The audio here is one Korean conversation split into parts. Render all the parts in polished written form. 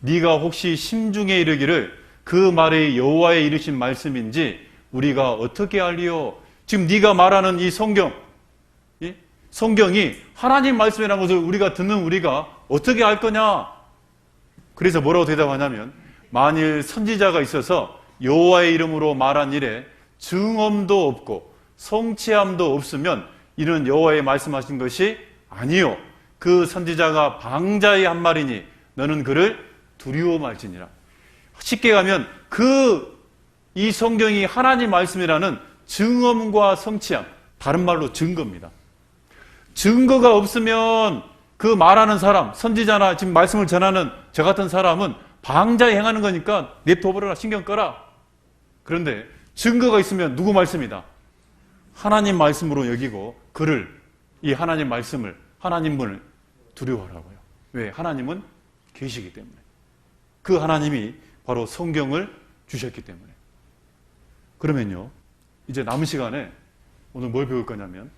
네가 혹시 심중에 이르기를 그 말이 여호와의 이르신 말씀인지 우리가 어떻게 알리요? 지금 네가 말하는 이 성경, 성경이 하나님 말씀이라는 것을 우리가 듣는 우리가 어떻게 알 거냐? 그래서 뭐라고 대답하냐면, 만일 선지자가 있어서 여호와의 이름으로 말한 일에 증언도 없고 성취함도 없으면 이는 여호와의 말씀하신 것이 아니요, 그 선지자가 방자의 한 말이니 너는 그를 두려워 말지니라. 쉽게 가면 이 성경이 하나님 말씀이라는 증언과 성취함, 다른 말로 증거입니다. 증거가 없으면 그 말하는 사람, 선지자나 지금 말씀을 전하는 저 같은 사람은 방자에 행하는 거니까 냅둬버려라, 신경 꺼라. 그런데 증거가 있으면 누구 말씀이다? 하나님 말씀으로 여기고 그를, 이 하나님 말씀을, 하나님을 두려워하라고요. 왜? 하나님은 계시기 때문에. 그 하나님이 바로 성경을 주셨기 때문에. 그러면요, 이제 남은 시간에 오늘 뭘 배울 거냐면,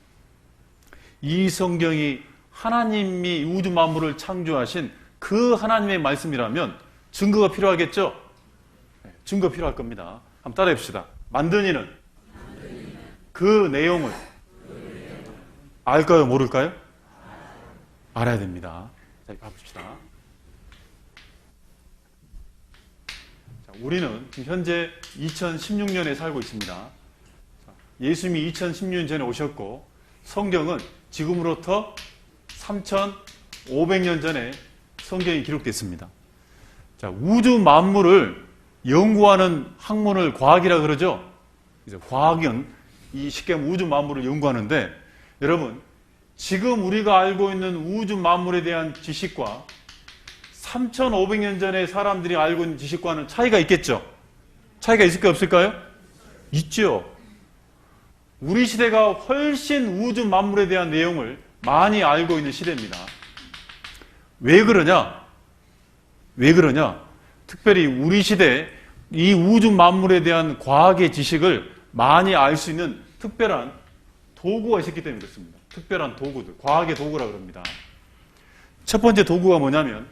이 성경이 하나님이 우주 만물을 창조하신 그 하나님의 말씀이라면 증거가 필요하겠죠? 네, 증거 필요할 겁니다. 한번 따라해 봅시다. 만든 이는 그 내용을 알까요? 모를까요? 알아야 됩니다. 자, 가봅시다. 자, 우리는 현재 2016년에 살고 있습니다. 예수님이 2016년 전에 오셨고, 성경은 지금으로부터 3,500년 전에 성경이 기록됐습니다. 자, 우주 만물을 연구하는 학문을 과학이라 그러죠. 그래서 과학은 쉽게 하면 우주 만물을 연구하는데, 여러분, 지금 우리가 알고 있는 우주 만물에 대한 지식과 3,500년 전에 사람들이 알고 있는 지식과는 차이가 있겠죠? 차이가 있을까요, 없을까요? 있죠. 우리 시대가 훨씬 우주 만물에 대한 내용을 많이 알고 있는 시대입니다. 왜 그러냐? 특별히 우리 시대에 이 우주 만물에 대한 과학의 지식을 많이 알 수 있는 특별한 도구가 있었기 때문에 그렇습니다. 특별한 도구들, 과학의 도구라고 합니다. 첫 번째 도구가 뭐냐면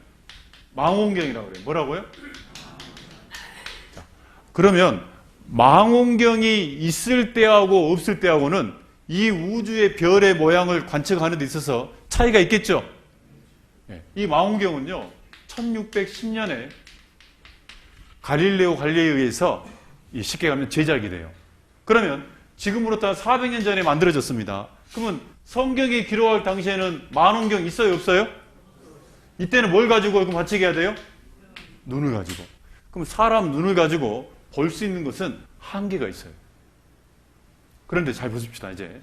망원경이라고 그래요. 뭐라고요? 자, 그러면 망원경이 있을 때하고 없을 때하고는 이 우주의 별의 모양을 관측하는 데 있어서 차이가 있겠죠? 이 망원경은요, 1610년에 갈릴레오 갈릴레이에 의해서 쉽게 가면 제작이 돼요. 그러면 지금으로부터 400년 전에 만들어졌습니다. 그러면 성경이 기록할 당시에는 망원경 있어요, 없어요? 이때는 뭘 가지고 그럼 관측해야 돼요? 눈을 가지고. 그럼 사람 눈을 가지고 볼 수 있는 것은 한계가 있어요. 그런데 잘 보십시다. 이제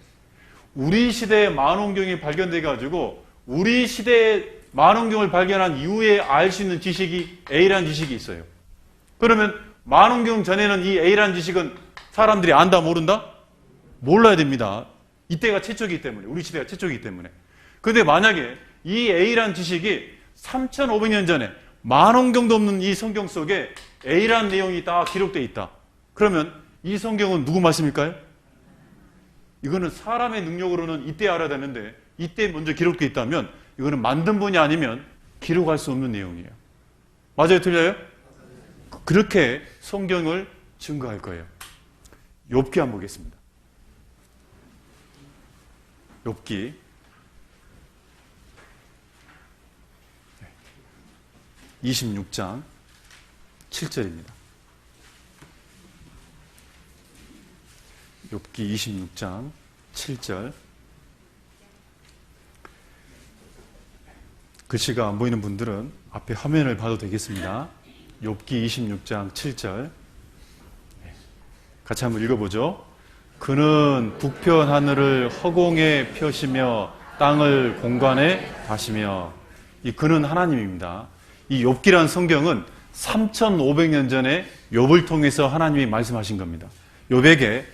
우리 시대에 망원경이 발견돼 가지고 우리 시대에 망원경을 발견한 이후에 알 수 있는 지식이 A라는 지식이 있어요. 그러면 망원경 전에는 이 A라는 지식은 사람들이 안다, 모른다? 몰라야 됩니다. 이때가 최초이기 때문에, 우리 시대가 최초이기 때문에. 그런데 만약에 이 A라는 지식이 3,500년 전에 망원경도 없는 이 성경 속에 A라는 내용이 다 기록되어 있다. 그러면 이 성경은 누구 말씀일까요? 이거는 사람의 능력으로는 이때 알아야 되는데, 이때 먼저 기록되어 있다면 이거는 만든 분이 아니면 기록할 수 없는 내용이에요. 맞아요, 틀려요? 그렇게 성경을 증거할 거예요. 욥기 한번 보겠습니다. 욥기 26장 7절입니다. 욥기 26장 7절. 글씨가 안 보이는 분들은 앞에 화면을 봐도 되겠습니다. 욥기 26장 7절. 같이 한번 읽어보죠. 그는 북편 하늘을 허공에 펴시며 땅을 공간에 다시며. 이 그는 하나님입니다. 이 욥기라는 성경은 3,500년 전에 욥을 통해서 하나님이 말씀하신 겁니다. 욥에게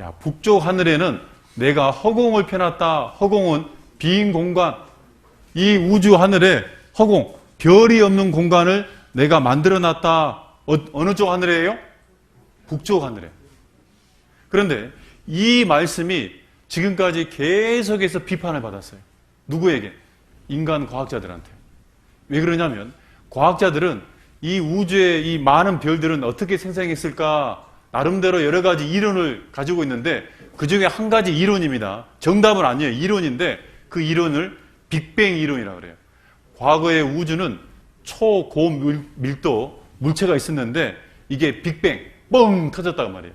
야, 북쪽 하늘에는 내가 허공을 펴놨다. 허공은 빈 공간, 이 우주 하늘에 허공, 별이 없는 공간을 내가 만들어놨다. 어느 쪽 하늘이에요? 북쪽 하늘에. 그런데 이 말씀이 지금까지 계속해서 비판을 받았어요. 누구에게? 인간 과학자들한테. 왜 그러냐면 과학자들은 이 우주의 이 많은 별들은 어떻게 생성했을까? 나름대로 여러 가지 이론을 가지고 있는데 그 중에 한 가지 이론입니다. 정답은 아니에요. 이론인데 그 이론을 빅뱅 이론이라고 그래요. 과거의 우주는 초고밀도 물체가 있었는데 이게 빅뱅 뻥 터졌다고 말이에요.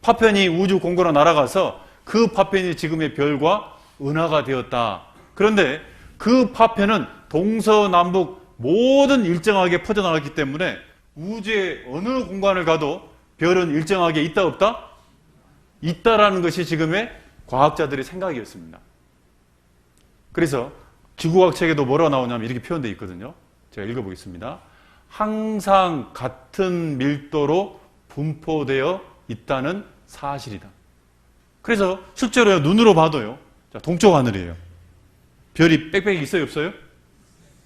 파편이 우주 공간으로 날아가서 그 파편이 지금의 별과 은하가 되었다. 그런데 그 파편은 동서남북 모든 일정하게 퍼져나갔기 때문에 우주의 어느 공간을 가도 별은 일정하게 있다 없다? 있다라는 것이 지금의 과학자들의 생각이었습니다. 그래서 지구과학 책에도 뭐라고 나오냐면 이렇게 표현되어 있거든요. 제가 읽어보겠습니다. 항상 같은 밀도로 분포되어 있다는 사실이다. 그래서 실제로 눈으로 봐도요. 자, 동쪽 하늘이에요. 별이 빽빽이 있어요, 없어요?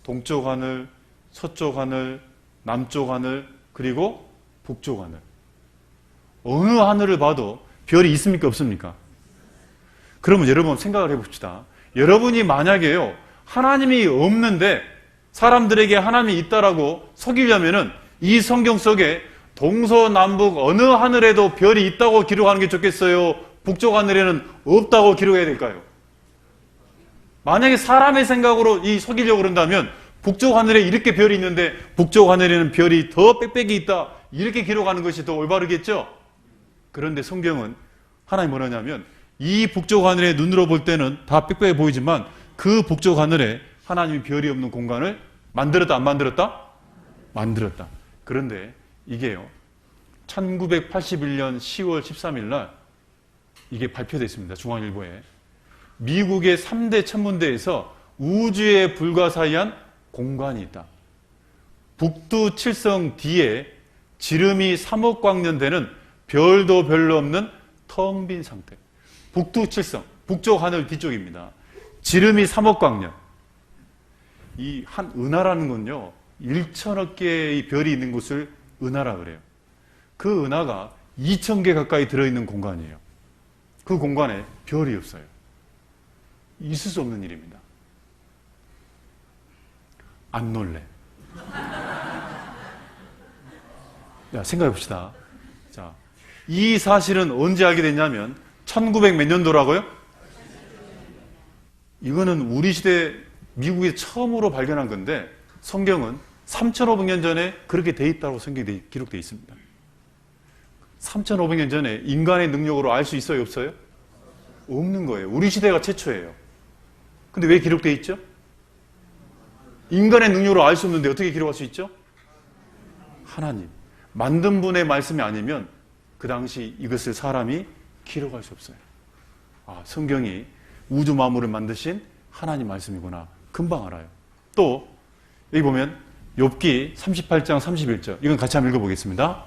동쪽 하늘, 서쪽 하늘, 남쪽 하늘, 그리고 북쪽 하늘. 어느 하늘을 봐도 별이 있습니까, 없습니까? 그러면 여러분 생각을 해봅시다. 여러분이 만약에요, 하나님이 없는데 사람들에게 하나님이 있다라고 속이려면은 이 성경 속에 동서남북 어느 하늘에도 별이 있다고 기록하는 게 좋겠어요? 북쪽 하늘에는 없다고 기록해야 될까요? 만약에 사람의 생각으로 이 속이려고 그런다면 북쪽 하늘에 이렇게 별이 있는데 북쪽 하늘에는 별이 더 빽빽이 있다 이렇게 기록하는 것이 더 올바르겠죠? 그런데 성경은 하나님 뭐라냐면 이 북쪽 하늘에 눈으로 볼 때는 다 빽빽해 보이지만 그 북쪽 하늘에 하나님이 별이 없는 공간을 만들었다 안 만들었다? 만들었다. 그런데 이게요 1981년 10월 13일 날 이게 발표됐습니다. 중앙일보에. 미국의 3대 천문대에서 우주에 불가사의한 공간이 있다. 북두 칠성 D에 지름이 3억 광년 되는 별도 별로 없는 텅 빈 상태. 북두 칠성, 북쪽 하늘 뒤쪽입니다. 지름이 3억 광년. 이 한 은하라는 건요 1천억 개의 별이 있는 곳을 은하라 그래요. 그 은하가 2,000개 가까이 들어있는 공간이에요. 그 공간에 별이 없어요. 있을 수 없는 일입니다. 안 놀래. 야, 생각해 봅시다. 자, 이 사실은 언제 알게 됐냐면 1900 몇 년도라고요? 이거는 우리 시대 미국에 처음으로 발견한 건데 성경은 3,500년 전에 그렇게 돼 있다고 성경에 기록되어 있습니다. 3,500년 전에 인간의 능력으로 알 수 있어요, 없어요? 없는 거예요. 우리 시대가 최초예요. 근데 왜 기록되어 있죠? 인간의 능력으로 알 수 없는데 어떻게 기록할 수 있죠? 하나님. 만든 분의 말씀이 아니면 그 당시 이것을 사람이 기록할 수 없어요. 아, 성경이 우주 만물을 만드신 하나님 말씀이구나. 금방 알아요. 또 여기 보면 욥기 38장 31절. 이건 같이 한번 읽어보겠습니다.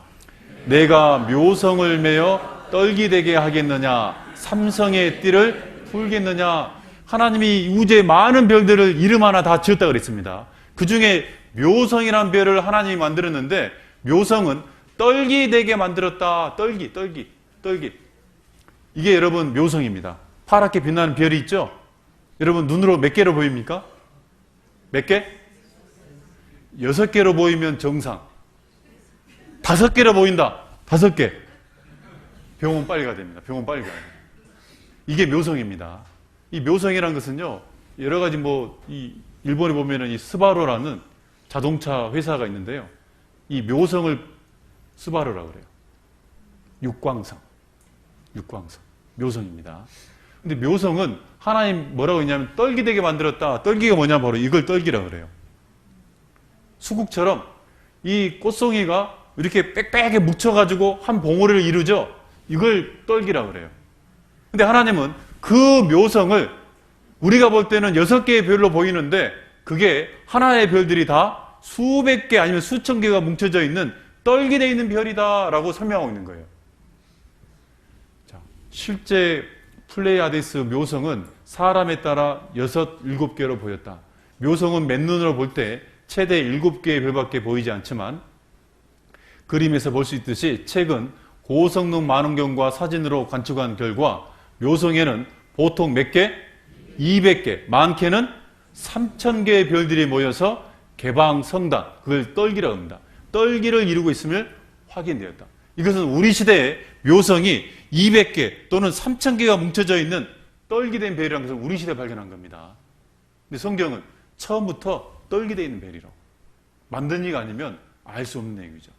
내가 묘성을 매어 떨기되게 하겠느냐? 삼성의 띠를 풀겠느냐? 하나님이 우주의 많은 별들을 이름 하나 다 지었다고 그랬습니다. 그 중에 묘성이라는 별을 하나님이 만들었는데 묘성은 떨기되게 만들었다. 떨기. 이게 여러분 묘성입니다. 파랗게 빛나는 별이 있죠? 여러분 눈으로 몇 개로 보입니까? 몇 개? 6개로 보이면 정상. 5개로 보인다. 5개. 병원 빨리 가야 됩니다. 병원 빨리 가야 돼요. 이게 묘성입니다. 이 묘성이라는 것은요, 여러 가지 이 일본에 보면은 이 스바루라는 자동차 회사가 있는데요. 이 묘성을 스바루라고 그래요. 육광성. 묘성입니다. 근데 묘성은 하나님 뭐라고 했냐면 떨기되게 만들었다. 떨기가 뭐냐? 바로 이걸 떨기라고 그래요. 수국처럼 이 꽃송이가 이렇게 빽빽하게 묻혀가지고 한 봉우리를 이루죠? 이걸 떨기라고 그래요. 근데 하나님은 그 묘성을 우리가 볼 때는 6개의 별로 보이는데 그게 하나의 별들이 다 수백 개 아니면 수천 개가 뭉쳐져 있는 떨기되어 있는 별이다 라고 설명하고 있는 거예요. 자, 실제 플레이아데스 묘성은 사람에 따라 6, 7개로 보였다. 묘성은 맨눈으로 볼 때 최대 7개의 별밖에 보이지 않지만 그림에서 볼 수 있듯이 최근 고성능 망원경과 사진으로 관측한 결과 묘성에는 보통 몇 개? 200개, 많게는 3,000개의 별들이 모여서 개방성단, 그걸 떨기라고 합니다. 떨기를 이루고 있음을 확인되었다. 이것은 우리 시대의 묘성이 200개 또는 3000개가 뭉쳐져 있는 떨기된 벨이라는 것을 우리 시대에 발견한 겁니다. 근데 성경은 처음부터 떨기되어 있는 벨이라고. 만든 이가 아니면 알 수 없는 얘기죠.